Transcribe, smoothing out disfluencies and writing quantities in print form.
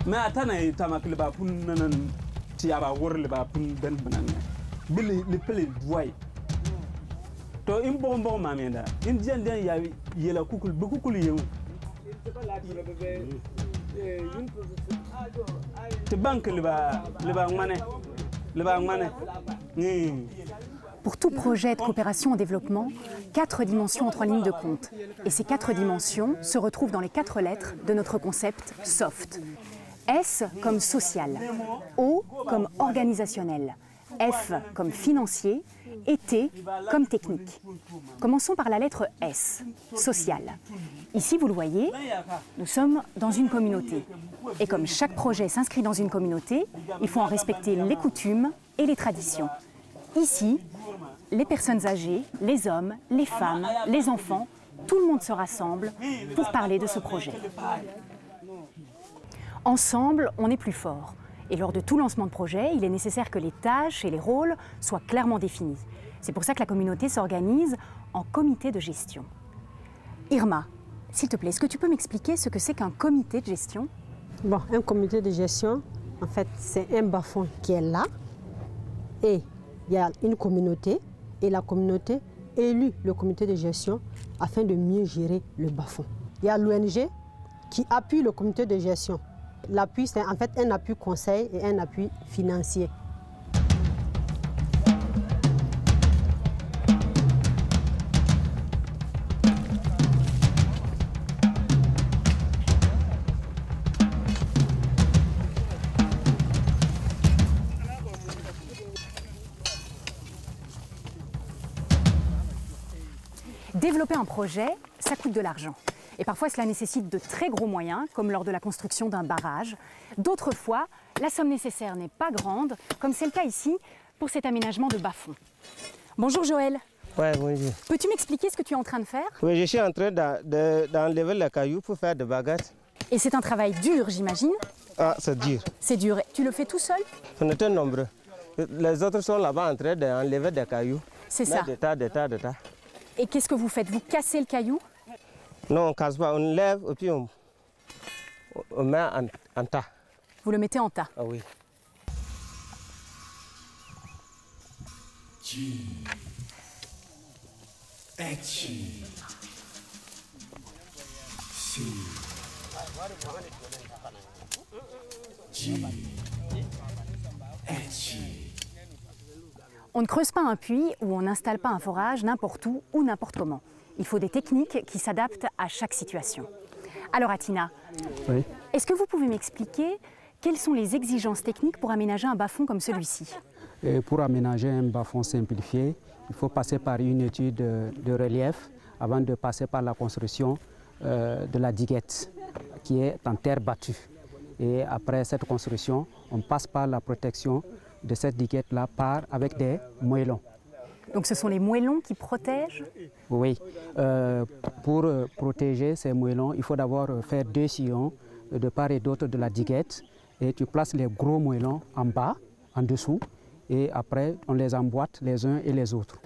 mais atana tamak le ba pun nanan tiara wor le ba pun ben banane bil le pele boy to im bon mamenda in dian ya yela kukul bu kukul yewu te banque le ba mané Pour tout projet de coopération au développement, 4 dimensions entrent en ligne de compte. Et ces 4 dimensions se retrouvent dans les 4 lettres de notre concept SOFT. S comme social, O comme organisationnel, F comme financier et T comme technique. Commençons par la lettre S, social. Ici, vous le voyez, nous sommes dans une communauté. Et comme chaque projet s'inscrit dans une communauté, il faut en respecter les coutumes et les traditions. Ici, les personnes âgées, les hommes, les femmes, les enfants, tout le monde se rassemble pour parler de ce projet. Ensemble, on est plus fort. Et lors de tout lancement de projet, il est nécessaire que les tâches et les rôles soient clairement définis. C'est pour ça que la communauté s'organise en comité de gestion. Irma, s'il te plaît, est-ce que tu peux m'expliquer ce que c'est qu'un comité de gestion? Bon, un comité de gestion, en fait, c'est un bas-fond qui est là. Et il y a une communauté, et la communauté élit le comité de gestion afin de mieux gérer le bas-fond. Il y a l'ONG qui appuie le comité de gestion. L'appui, c'est en fait un appui conseil et un appui financier. Développer un projet, ça coûte de l'argent. Et parfois, cela nécessite de très gros moyens, comme lors de la construction d'un barrage. D'autres fois, la somme nécessaire n'est pas grande, comme c'est le cas ici pour cet aménagement de bas-fond. Bonjour Joël. Ouais, bonjour. Peux-tu m'expliquer ce que tu es en train de faire? Oui, je suis en train d'enlever les cailloux pour faire des baguettes. Et c'est un travail dur, j'imagine? Ah, c'est dur. C'est dur. Tu le fais tout seul? On était nombreux. Les autres sont là-bas en train d'enlever des cailloux. C'est ça. Des tas. Et qu'est-ce que vous faites? Vous cassez le caillou? Non, on ne casse pas, on lève et puis on met en tas. Vous le mettez en tas? Ah oui. On ne creuse pas un puits ou on n'installe pas un forage n'importe où ou n'importe comment. Il faut des techniques qui s'adaptent à chaque situation. Alors Atina, oui. Est-ce que vous pouvez m'expliquer quelles sont les exigences techniques pour aménager un bas-fond comme celui-ci? Pour aménager un bas-fond simplifié, il faut passer par une étude de relief avant de passer par la construction de la diguette qui est en terre battue. Et après cette construction, on passe par la protection de cette diguette-là avec des moellons. Donc ce sont les moellons qui protègent? Oui. Pour protéger ces moellons, il faut d'abord faire 2 sillons de part et d'autre de la diguette. Et tu places les gros moellons en bas, en dessous. Et après, on les emboîte les uns et les autres.